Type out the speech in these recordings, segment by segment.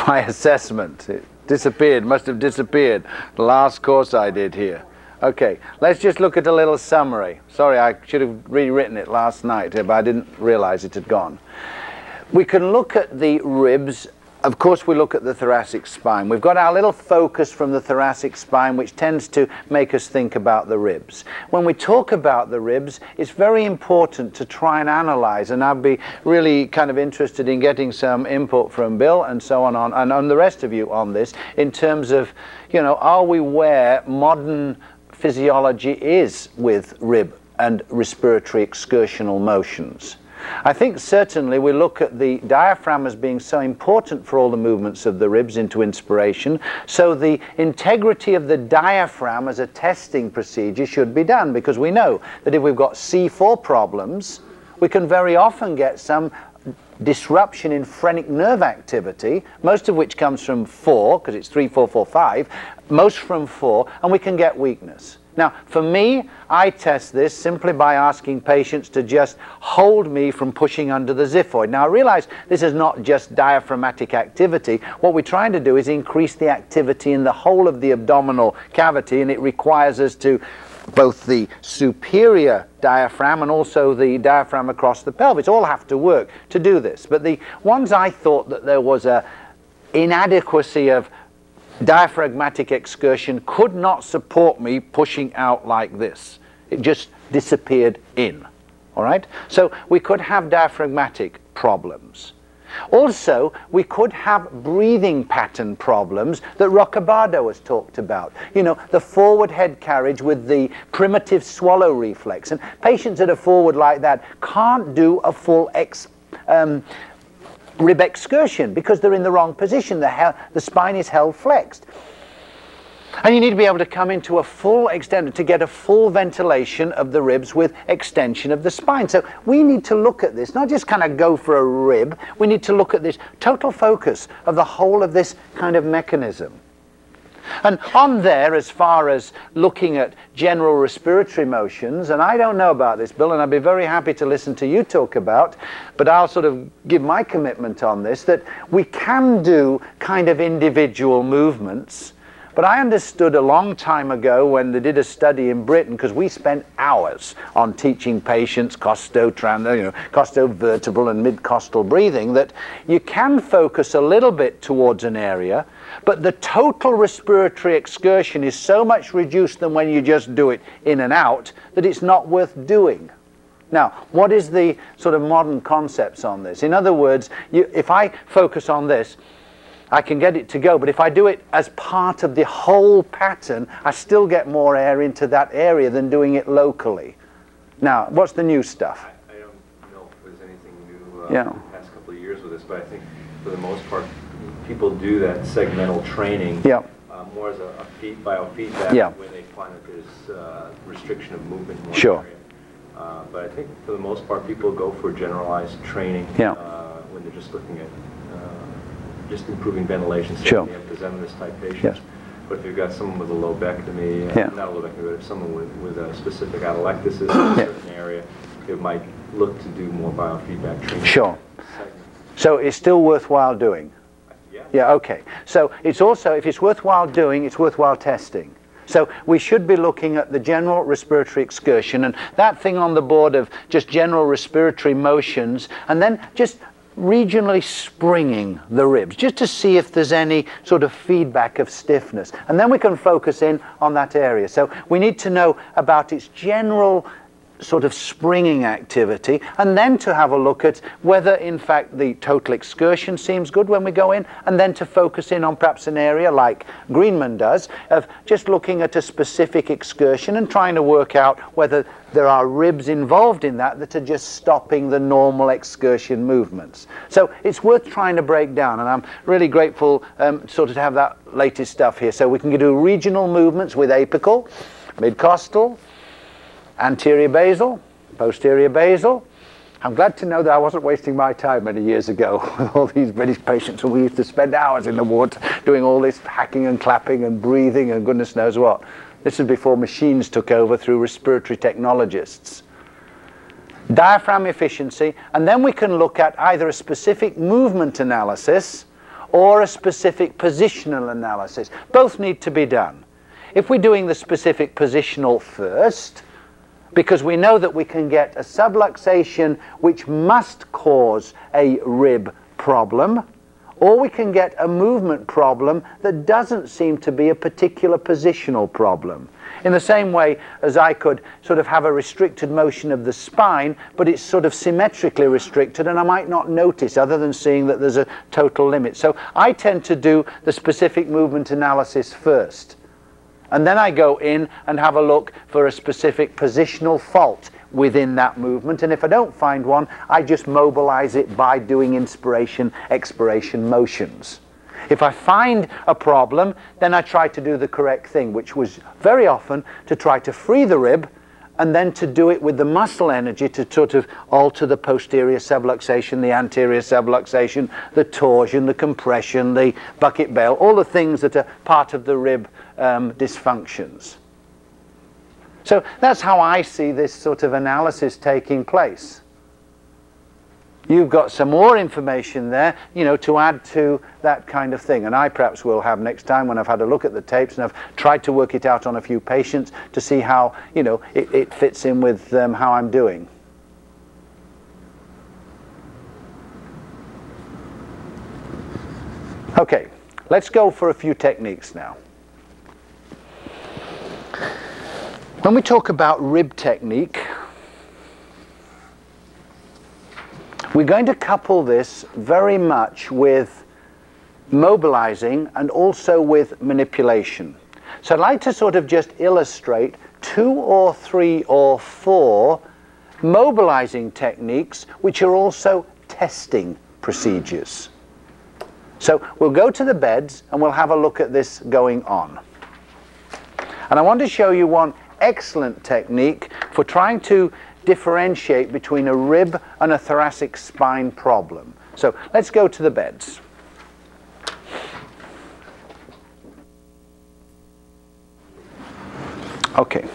My assessment, it disappeared, must have disappeared, the last course I did here. Okay, let's just look at a little summary. Sorry, I should have rewritten it last night, but I didn't realize it had gone. We can look at the ribs. Of course, we look at the thoracic spine. We've got our little focus from the thoracic spine, which tends to make us think about the ribs. When we talk about the ribs, it's very important to try and analyze, and I'd be really kind of interested in getting some input from Bill and so on, and on the rest of you on this, in terms of, you know, are we where modern physiology is with rib and respiratory excursional motions? I think certainly we look at the diaphragm as being so important for all the movements of the ribs into inspiration, so the integrity of the diaphragm as a testing procedure should be done, because we know that if we've got C4 problems, we can very often get some disruption in phrenic nerve activity, most of which comes from 4, because it's 3, 4, 4, 5, most from 4, and we can get weakness. Now, for me, I test this simply by asking patients to just hold me from pushing under the xiphoid. Now, I realize this is not just diaphragmatic activity. What we're trying to do is increase the activity in the whole of the abdominal cavity, and it requires us to both the superior diaphragm and also the diaphragm across the pelvis all have to work to do this. But the ones I thought that there was a inadequacy of diaphragmatic excursion could not support me pushing out like this. It just disappeared in. All right? So we could have diaphragmatic problems. Also, we could have breathing pattern problems that Rocabado has talked about. You know, the forward head carriage with the primitive swallow reflex. And patients that are forward like that can't do a full rib excursion because they're in the wrong position. The spine is held flexed. And you need to be able to come into a full extent to get a full ventilation of the ribs with extension of the spine. So we need to look at this, not just kind of go for a rib. We need to look at this total focus of the whole of this kind of mechanism. And on there, as far as looking at general respiratory motions, and I don't know about this, Bill, and I'd be very happy to listen to you talk about, but I'll sort of give my commitment on this, that we can do kind of individual movements. But I understood a long time ago when they did a study in Britain, because we spent hours on teaching patients costovertebral and mid-costal breathing, that you can focus a little bit towards an area, but the total respiratory excursion is so much reduced than when you just do it in and out that it's not worth doing. Now, what is the sort of modern concepts on this? In other words, if I focus on this, I can get it to go, but if I do it as part of the whole pattern, I still get more air into that area than doing it locally. Now, what's the new stuff? I don't know if there's anything new yeah. in the past couple of years with this, but I think for the most part, people do that segmental training yeah. More as a biofeedback yeah. when they find that there's restriction of movement in one sure. area. But I think for the most part, people go for generalized training yeah. when they're just looking at just improving ventilation, say sure. the emphysematous type patients. Yes. But if you've got someone with a lobectomy, yeah. not a lobectomy, but if someone with a specific atelectasis in a certain area, it might look to do more biofeedback training. Sure. So it's still worthwhile doing? Yeah. Yeah, okay. So it's also, if it's worthwhile doing, it's worthwhile testing. So we should be looking at the general respiratory excursion and that thing on the board of just general respiratory motions, and then just regionally springing the ribs, just to see if there's any sort of feedback of stiffness. And then we can focus in on that area. So we need to know about its general sort of springing activity, and then to have a look at whether in fact the total excursion seems good when we go in, and then to focus in on perhaps an area like Greenman does, of just looking at a specific excursion and trying to work out whether there are ribs involved in that that are just stopping the normal excursion movements. So it's worth trying to break down, and I'm really grateful sort of to have that latest stuff here. So we can do regional movements with apical, mid-costal, anterior basal, posterior basal, I'm glad to know that I wasn't wasting my time many years ago with all these British patients who we used to spend hours in the ward doing all this hacking and clapping and breathing and goodness knows what. This is before machines took over through respiratory technologists. Diaphragm efficiency, and then we can look at either a specific movement analysis or a specific positional analysis. Both need to be done. If we're doing the specific positional first, because we know that we can get a subluxation which must cause a rib problem, or we can get a movement problem that doesn't seem to be a particular positional problem. In the same way as I could sort of have a restricted motion of the spine, but it's sort of symmetrically restricted and I might not notice other than seeing that there's a total limit. So I tend to do the specific movement analysis first. And then I go in and have a look for a specific positional fault within that movement. And if I don't find one, I just mobilize it by doing inspiration, expiration motions. If I find a problem, then I try to do the correct thing, which was very often to try to free the rib and then to do it with the muscle energy to sort of alter the posterior subluxation, the anterior subluxation, the torsion, the compression, the bucket bail, all the things that are part of the rib dysfunctions. So that's how I see this sort of analysis taking place. You've got some more information there, you know, to add to that kind of thing. And I perhaps will have next time when I've had a look at the tapes and I've tried to work it out on a few patients to see how, you know, it fits in with how I'm doing. Okay, let's go for a few techniques now. When we talk about rib technique, we're going to couple this very much with mobilizing and also with manipulation. So I'd like to sort of just illustrate 2 or 3 or 4 mobilizing techniques which are also testing procedures. So we'll go to the beds and we'll have a look at this going on. And I want to show you one excellent technique for trying to differentiate between a rib and a thoracic spine problem. So let's go to the beds. Okay.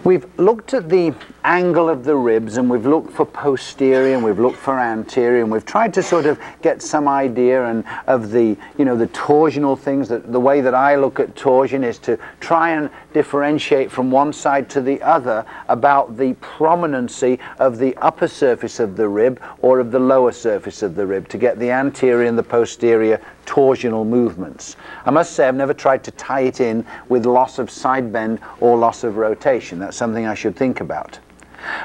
We've looked at the angle of the ribs and we've looked for posterior and we've looked for anterior and we've tried to sort of get some idea and of the, you know, the torsional things. That the way that I look at torsion is to try and differentiate from one side to the other about the prominency of the upper surface of the rib or of the lower surface of the rib to get the anterior and the posterior torsional movements. I must say I've never tried to tie it in with loss of side bend or loss of rotation. That's something I should think about.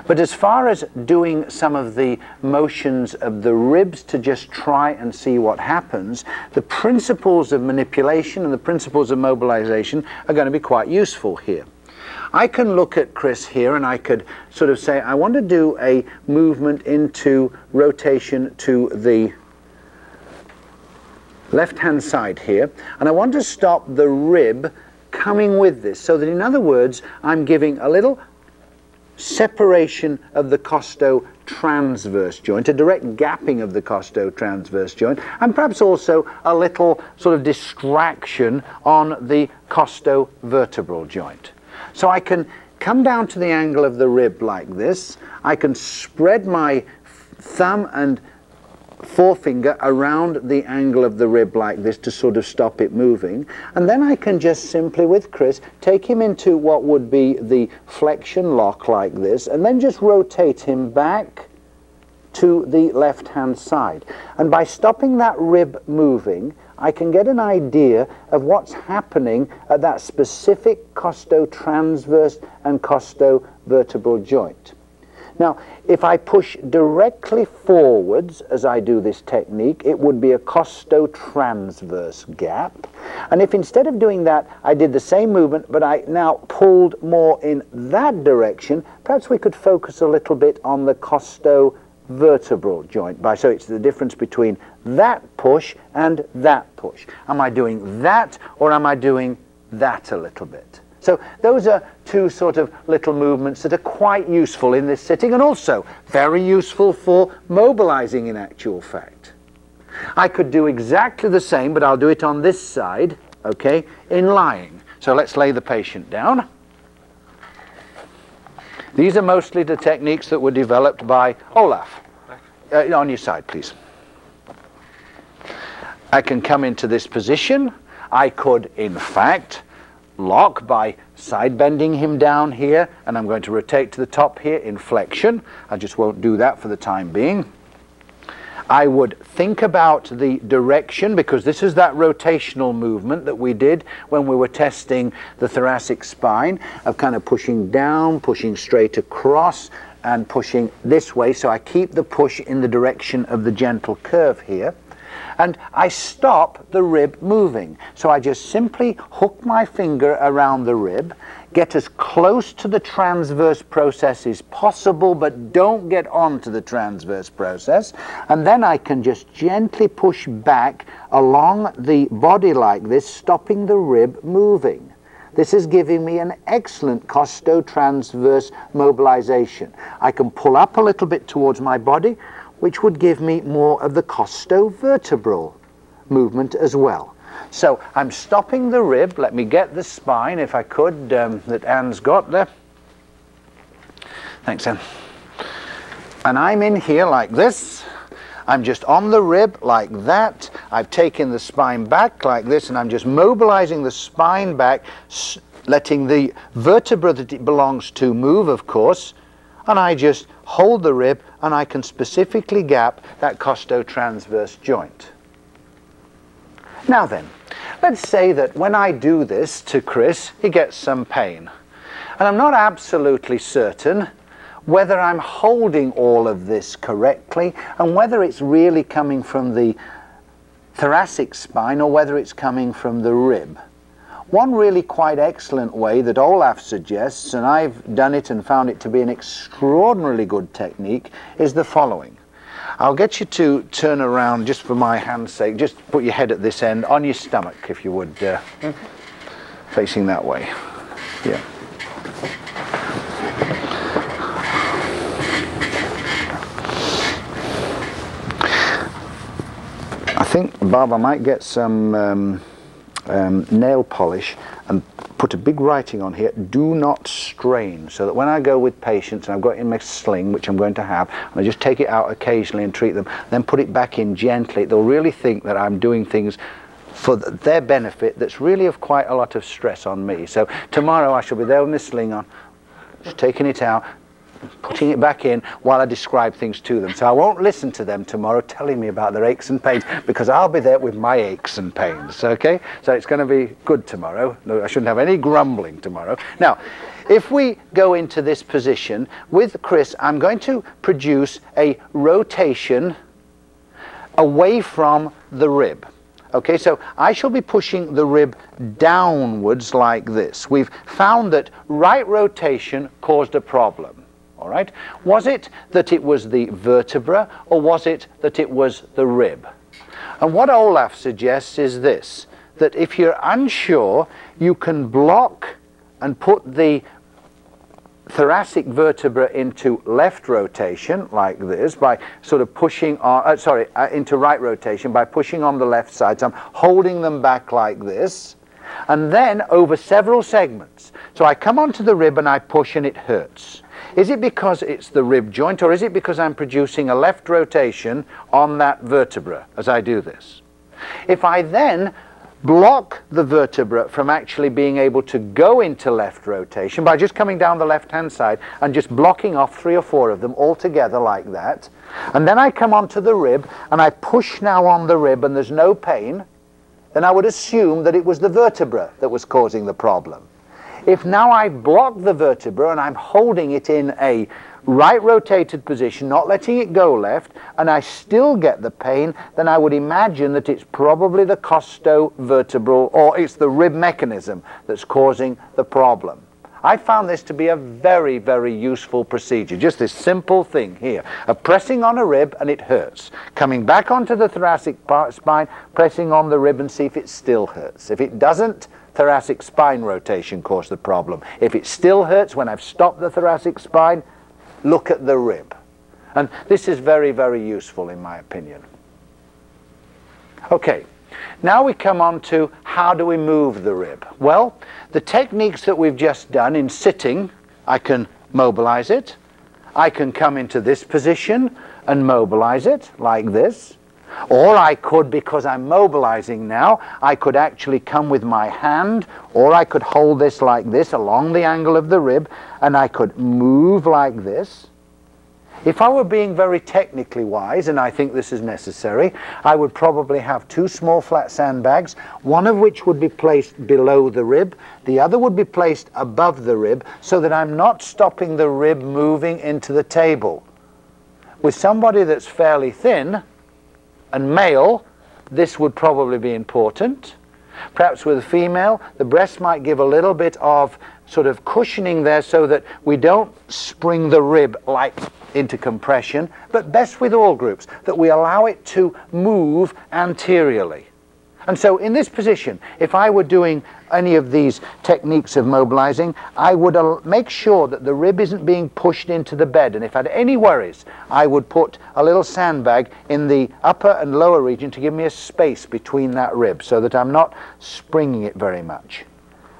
But as far as doing some of the motions of the ribs to just try and see what happens, the principles of manipulation and the principles of mobilization are going to be quite useful here. I can look at Chris here and I could sort of say I want to do a movement into rotation to the left-hand side here, and I want to stop the rib coming with this, so that in other words I'm giving a little separation of the costo-transverse joint, a direct gapping of the costo-transverse joint, and perhaps also a little sort of distraction on the costo-vertebral joint. So I can come down to the angle of the rib like this, I can spread my thumb and forefinger around the angle of the rib like this to sort of stop it moving, and then I can just simply with Chris take him into what would be the flexion lock like this and then just rotate him back to the left hand side, and by stopping that rib moving I can get an idea of what's happening at that specific costo-transverse and costo-vertebral joint. Now, if I push directly forwards as I do this technique, it would be a costo-transverse gap. And if instead of doing that, I did the same movement, but I now pulled more in that direction, perhaps we could focus a little bit on the costo-vertebral joint. So it's the difference between that push and that push. Am I doing that or am I doing that a little bit? So those are two sort of little movements that are quite useful in this sitting, and also very useful for mobilizing in actual fact. I could do exactly the same, but I'll do it on this side, okay, in lying. So let's lay the patient down. These are mostly the techniques that were developed by Olaf. On your side, please. I can come into this position. I could, in fact, lock by side bending him down here, and I'm going to rotate to the top here in flexion. I just won't do that for the time being. I would think about the direction, because this is that rotational movement that we did when we were testing the thoracic spine, of kind of pushing down, pushing straight across, and pushing this way, so I keep the push in the direction of the gentle curve here. And I stop the rib moving. So I just simply hook my finger around the rib, get as close to the transverse process as possible, but don't get onto the transverse process. And then I can just gently push back along the body like this, stopping the rib moving. This is giving me an excellent costotransverse mobilization. I can pull up a little bit towards my body, which would give me more of the costovertebral movement as well. So I'm stopping the rib. Let me get the spine, if I could, that Anne's got there. Thanks, Anne. And I'm in here like this. I'm just on the rib like that. I've taken the spine back like this, and I'm just mobilizing the spine back, letting the vertebra that it belongs to move, of course, and I just hold the rib, and I can specifically gap that costotransverse joint. Now then, let's say that when I do this to Chris, he gets some pain. And I'm not absolutely certain whether I'm holding all of this correctly, and whether it's really coming from the thoracic spine or whether it's coming from the rib. One really quite excellent way that Olaf suggests, and I've done it and found it to be an extraordinarily good technique, is the following. I'll get you to turn around, just for my hand's sake, just put your head at this end, on your stomach, if you would, facing that way. Yeah. I think, Bob, I might get some nail polish and put a big writing on here, do not strain, so that when I go with patients and I've got it in my sling, which I'm going to have, and I just take it out occasionally and treat them, then put it back in gently, they'll really think that I'm doing things for their benefit that's really of quite a lot of stress on me. So tomorrow I shall be there with my sling on, just taking it out, putting it back in while I describe things to them. So I won't listen to them tomorrow telling me about their aches and pains, because I'll be there with my aches and pains, okay? So it's going to be good tomorrow. No, I shouldn't have any grumbling tomorrow. Now, if we go into this position with Chris, I'm going to produce a rotation away from the rib. Okay, so I shall be pushing the rib downwards like this. We've found that right rotation caused a problem. All right? Was it that it was the vertebra, or was it that it was the rib? And what Olaf suggests is this, that if you're unsure, you can block and put the thoracic vertebra into left rotation like this by sort of pushing on, into right rotation by pushing on the left side. So I'm holding them back like this, and then over several segments. So I come onto the rib and I push and it hurts. Is it because it's the rib joint, or is it because I'm producing a left rotation on that vertebra as I do this? If I then block the vertebra from actually being able to go into left rotation by just coming down the left-hand side and just blocking off 3 or 4 of them all together like that, and then I come onto the rib and I push now on the rib and there's no pain, then I would assume that it was the vertebra that was causing the problem. If now I block the vertebra and I'm holding it in a right rotated position, not letting it go left, and I still get the pain, then I would imagine that it's probably the costovertebral, or it's the rib mechanism that's causing the problem. I found this to be a very, very useful procedure. Just this simple thing here of pressing on a rib and it hurts. Coming back onto the thoracic spine, pressing on the rib and see if it still hurts. If it doesn't, thoracic spine rotation caused the problem. If it still hurts when I've stopped the thoracic spine, look at the rib. And this is very, very useful in my opinion. Okay, now we come on to how do we move the rib? Well, the techniques that we've just done in sitting, I can mobilize it. I can come into this position and mobilize it like this. Or I could, because I'm mobilizing now, I could actually come with my hand, or I could hold this like this along the angle of the rib, and I could move like this. If I were being very technically wise, and I think this is necessary, I would probably have two small flat sandbags, one of which would be placed below the rib, the other would be placed above the rib, so that I'm not stopping the rib moving into the table. With somebody that's fairly thin and male, this would probably be important. Perhaps with a female, the breast might give a little bit of sort of cushioning there so that we don't spring the rib like into compression, but best with all groups, that we allow it to move anteriorly. And so in this position, if I were doing any of these techniques of mobilizing, I would make sure that the rib isn't being pushed into the bed. And if I had any worries, I would put a little sandbag in the upper and lower region to give me a space between that rib so that I'm not springing it very much.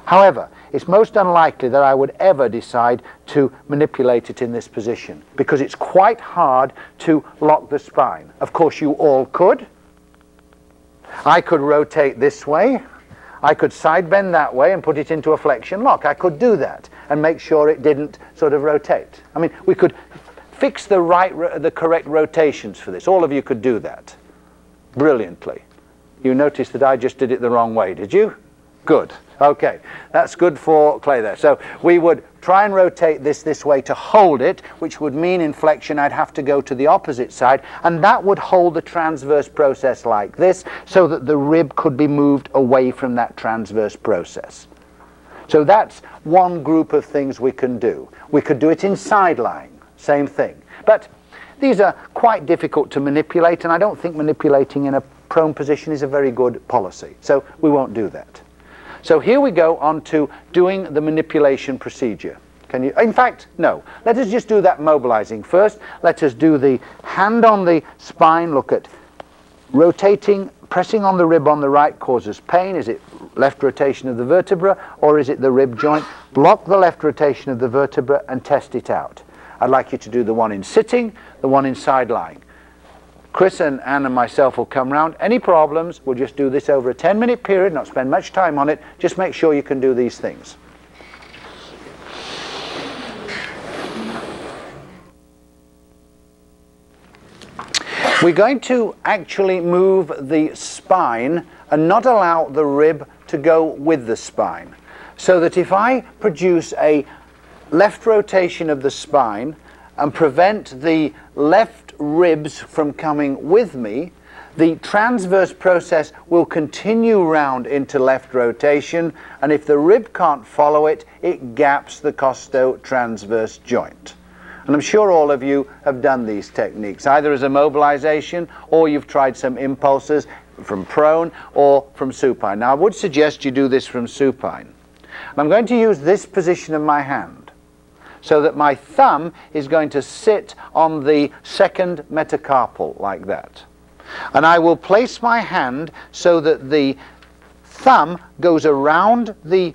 However, it's most unlikely that I would ever decide to manipulate it in this position because it's quite hard to lock the spine. Of course, you all could. I could rotate this way. I could side bend that way and put it into a flexion lock. I could do that and make sure it didn't sort of rotate. I mean, we could fix the correct rotations for this. All of you could do that brilliantly. You noticed that I just did it the wrong way, did you? Good. Okay, that's good for Clay there. So we would try and rotate this way to hold it, which would mean in flexion I'd have to go to the opposite side, and that would hold the transverse process like this so that the rib could be moved away from that transverse process. So that's one group of things we can do. We could do it in side lying, same thing. But these are quite difficult to manipulate, and I don't think manipulating in a prone position is a very good policy. So we won't do that. So here we go on to doing the manipulation procedure. Can you? In fact, no. Let us just do that mobilizing first. Let us do the hand on the spine. Look at rotating, pressing on the rib on the right causes pain. Is it left rotation of the vertebra or is it the rib joint? Block the left rotation of the vertebra and test it out. I'd like you to do the one in sitting, the one in side lying. Chris and Anne and myself will come round. Any problems, we'll just do this over a 10-minute period, not spend much time on it. Just make sure you can do these things. We're going to actually move the spine and not allow the rib to go with the spine. So that if I produce a left rotation of the spine and prevent the left ribs from coming with me, the transverse process will continue round into left rotation, and if the rib can't follow it, it gaps the costo-transverse joint. And I'm sure all of you have done these techniques, either as a mobilization or you've tried some impulses from prone or from supine. Now I would suggest you do this from supine. And I'm going to use this position of my hand, so that my thumb is going to sit on the second metacarpal like that. And I will place my hand so that the thumb goes around the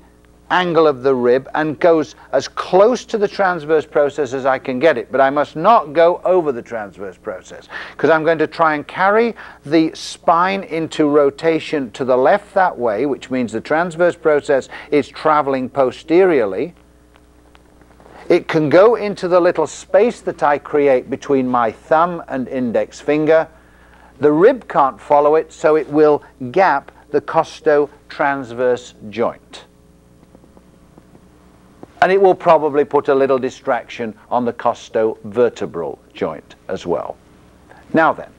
angle of the rib and goes as close to the transverse process as I can get it. But I must not go over the transverse process, because I'm going to try and carry the spine into rotation to the left that way, which means the transverse process is traveling posteriorly. It can go into the little space that I create between my thumb and index finger. The rib can't follow it, so it will gap the costo-transverse joint. And it will probably put a little distraction on the costo-vertebral joint as well. Now then,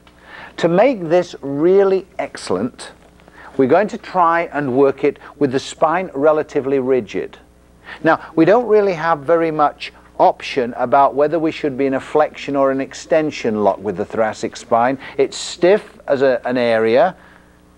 to make this really excellent, we're going to try and work it with the spine relatively rigid. Now, we don't really have very much option about whether we should be in a flexion or an extension lock with the thoracic spine. It's stiff as an area,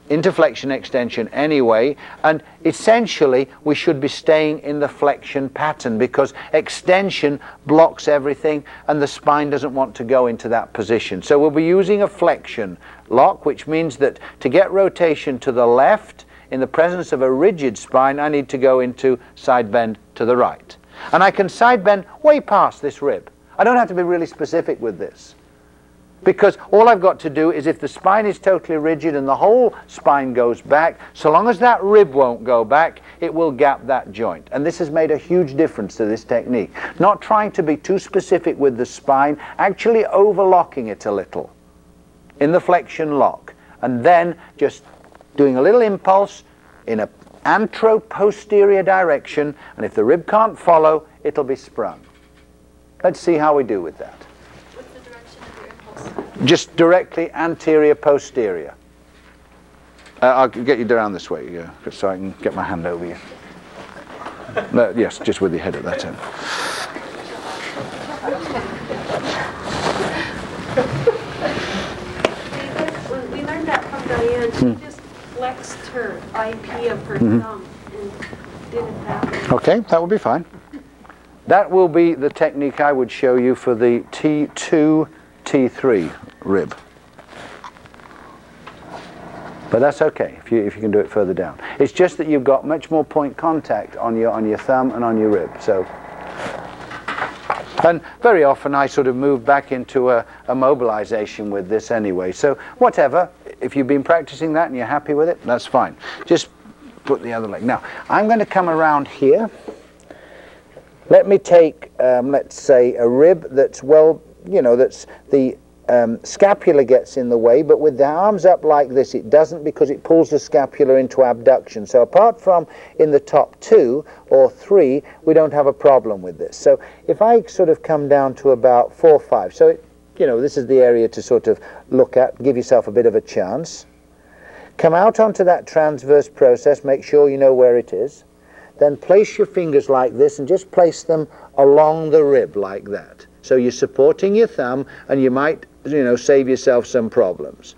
into flexion extension anyway, and essentially we should be staying in the flexion pattern because extension blocks everything and the spine doesn't want to go into that position. So we'll be using a flexion lock, which means that to get rotation to the left in the presence of a rigid spine, I need to go into side bend to the right. And I can side bend way past this rib. I don't have to be really specific with this, because all I've got to do is, if the spine is totally rigid and the whole spine goes back, so long as that rib won't go back, it will gap that joint. And this has made a huge difference to this technique. Not trying to be too specific with the spine, actually overlocking it a little in the flexion lock, and then just doing a little impulse in a antero-posterior direction, and if the rib can't follow, it'll be sprung. Let's see how we do with that. What's the direction of your impulse? Just directly anterior-posterior. I'll get you down this way, so I can get my hand over you. No, yes, just with your head at that end. When we learned that from Diane, she just flexed her IP of her thumb and did it that way. Okay, that will be fine. That will be the technique I would show you for the T2, T3 rib. But that's okay if you can do it further down. It's just that you've got much more point contact on your thumb and on your rib. So, and very often I sort of move back into a mobilization with this anyway. So whatever, if you've been practicing that and you're happy with it, that's fine. Just put the other leg. Now, I'm going to come around here. Let me take, let's say, a rib that's, well, that's the scapula gets in the way, but with the arms up like this, it doesn't, because it pulls the scapula into abduction. So apart from in the top 2 or 3, we don't have a problem with this. So if I sort of come down to about 4, 5, so this is the area to sort of look at, give yourself a bit of a chance. Come out onto that transverse process, make sure you know where it is. Then place your fingers like this and just place them along the rib like that. So you're supporting your thumb, and you might, save yourself some problems.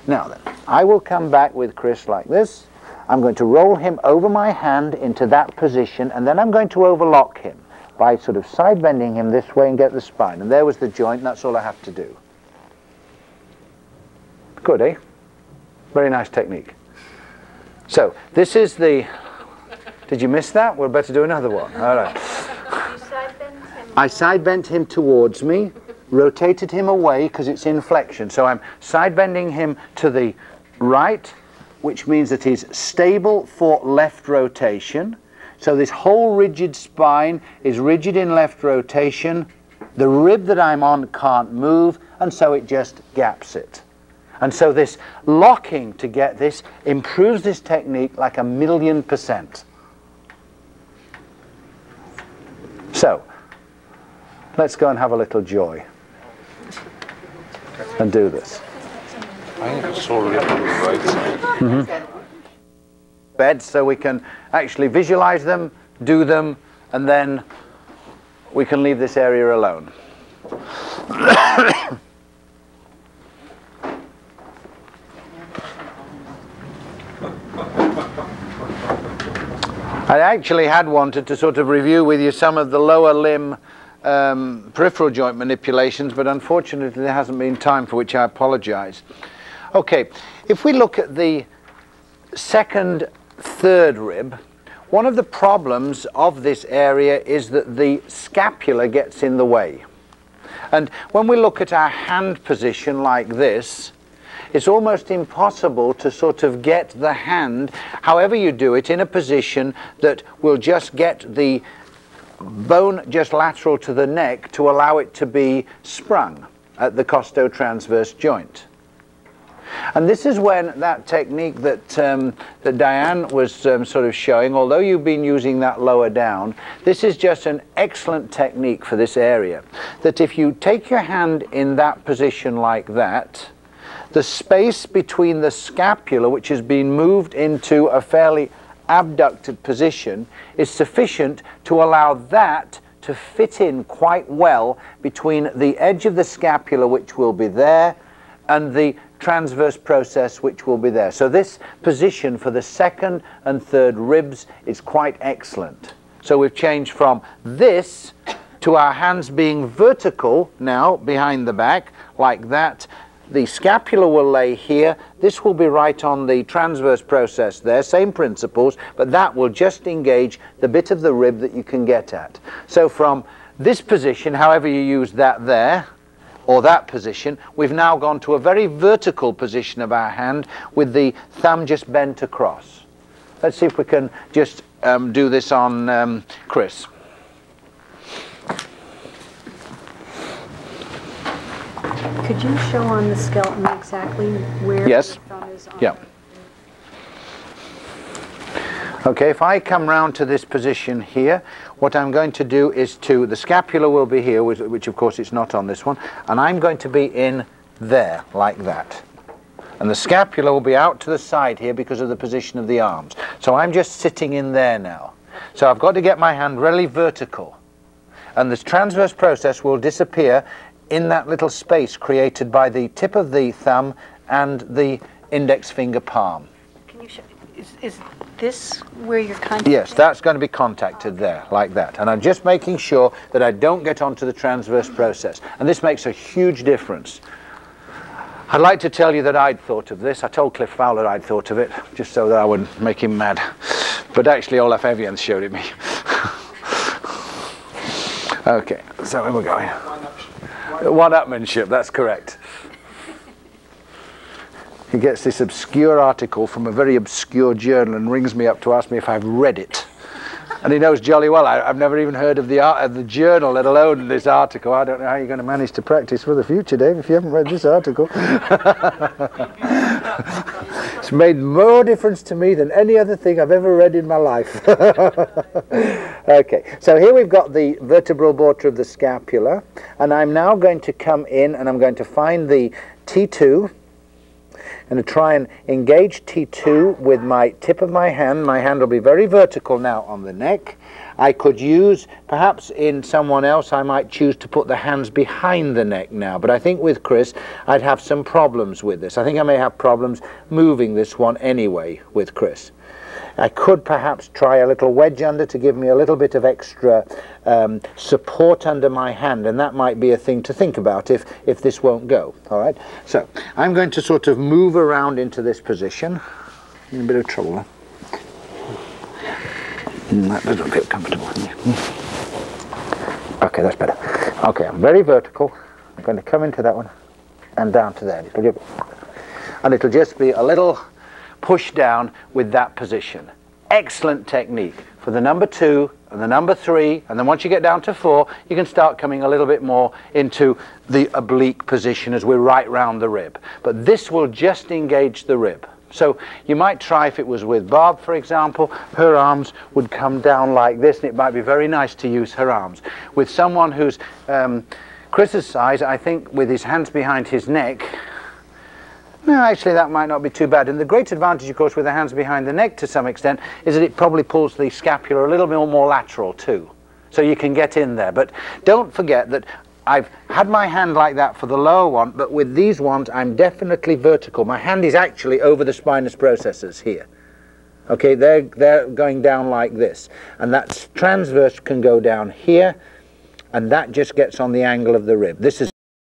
Now then, I will come back with Chris like this. I'm going to roll him over my hand into that position, and then I'm going to overlock him by sort of side bending him this way and get the spine. And there was the joint, and that's all I have to do. Good, eh? Very nice technique. So this is the... Did you miss that? We're about to do another one. All right. You side bent him. I side bent him towards me, rotated him away because it's in flexion. So I'm side bending him to the right, which means that he's stable for left rotation. So this whole rigid spine is rigid in left rotation. The rib that I'm on can't move, and so it just gaps it. And so this locking to get this improves this technique like 1,000,000%. So, let's go and have a little joy and do this. I think it's already on the right side. Beds, so we can actually visualize them, do them, and then we can leave this area alone. I actually had wanted to sort of review with you some of the lower limb peripheral joint manipulations, but unfortunately there hasn't been time, for which I apologize. Okay, if we look at the second, third rib, one of the problems of this area is that the scapula gets in the way. And when we look at our hand position like this, it's almost impossible to sort of get the hand, however you do it, in a position that will just get the bone just lateral to the neck to allow it to be sprung at the costotransverse joint. And this is when that technique that, that Diane was sort of showing, although you've been using that lower down, this is just an excellent technique for this area. That if you take your hand in that position like that, the space between the scapula, which has been moved into a fairly abducted position, is sufficient to allow that to fit in quite well between the edge of the scapula, which will be there, and the transverse process which will be there. So this position for the second and third ribs is quite excellent. So we've changed from this to our hands being vertical now behind the back like that. The scapula will lay here. This will be right on the transverse process there, same principles, but that will just engage the bit of the rib that you can get at. So from this position, however you use that there, or that position, we've now gone to a very vertical position of our hand with the thumb just bent across. Let's see if we can just do this on Chris. Could you show on the skeleton exactly where Yes. the thumb is on? Yeah. Okay, if I come round to this position here, what I'm going to do is the scapula will be here, which of course it's not on this one, and I'm going to be in there, like that. And the scapula will be out to the side here because of the position of the arms. So I'm just sitting in there now. So I've got to get my hand really vertical. And this transverse process will disappear in that little space created by the tip of the thumb and the index finger palm. Can you show, is this where you're contacting? Yes, that's going to be contacted there, like that. And I'm just making sure that I don't get onto the transverse process. And this makes a huge difference. I'd like to tell you that I'd thought of this. I told Cliff Fowler I'd thought of it, just so that I wouldn't make him mad. But actually Olaf Evian showed it me. Okay, so here we're going. One-upmanship, that's correct. He gets this obscure article from a very obscure journal and rings me up to ask me if I've read it. And he knows jolly well I've never even heard of the journal, let alone this article. I don't know how you're going to manage to practice for the future, Dave, if you haven't read this article. It's made more difference to me than any other thing I've ever read in my life. Okay, so here we've got the vertebral border of the scapula, and I'm now going to come in and I'm going to find the T2 and try and engage T2 with my tip of my hand. My hand will be very vertical now on the neck. I could use, perhaps in someone else, I might choose to put the hands behind the neck now, but I think with Chris, I'd have some problems with this. I think I may have problems moving this one anyway with Chris. I could perhaps try a little wedge under to give me a little bit of extra support under my hand, and that might be a thing to think about if this won't go. All right, so I'm going to sort of move around into this position. In a bit of trouble. That doesn't feel comfortable. Okay, that's better. Okay, I'm very vertical. I'm going to come into that one and down to there. And it'll just be a little push down with that position. Excellent technique for the number 2 and the number 3, and then once you get down to 4, you can start coming a little bit more into the oblique position as we're right round the rib. But this will just engage the rib. So you might try if it was with Barb, for example, her arms would come down like this, and it might be very nice to use her arms. With someone who's Chris's size, I think with his hands behind his neck, no, actually that might not be too bad. And the great advantage, of course, with the hands behind the neck to some extent is that it probably pulls the scapula a little bit more lateral too. So you can get in there. But don't forget that I've had my hand like that for the lower one, but with these ones I'm definitely vertical. My hand is actually over the spinous processes here. Okay, they're going down like this. And that transverse can go down here, and that just gets on the angle of the rib. This is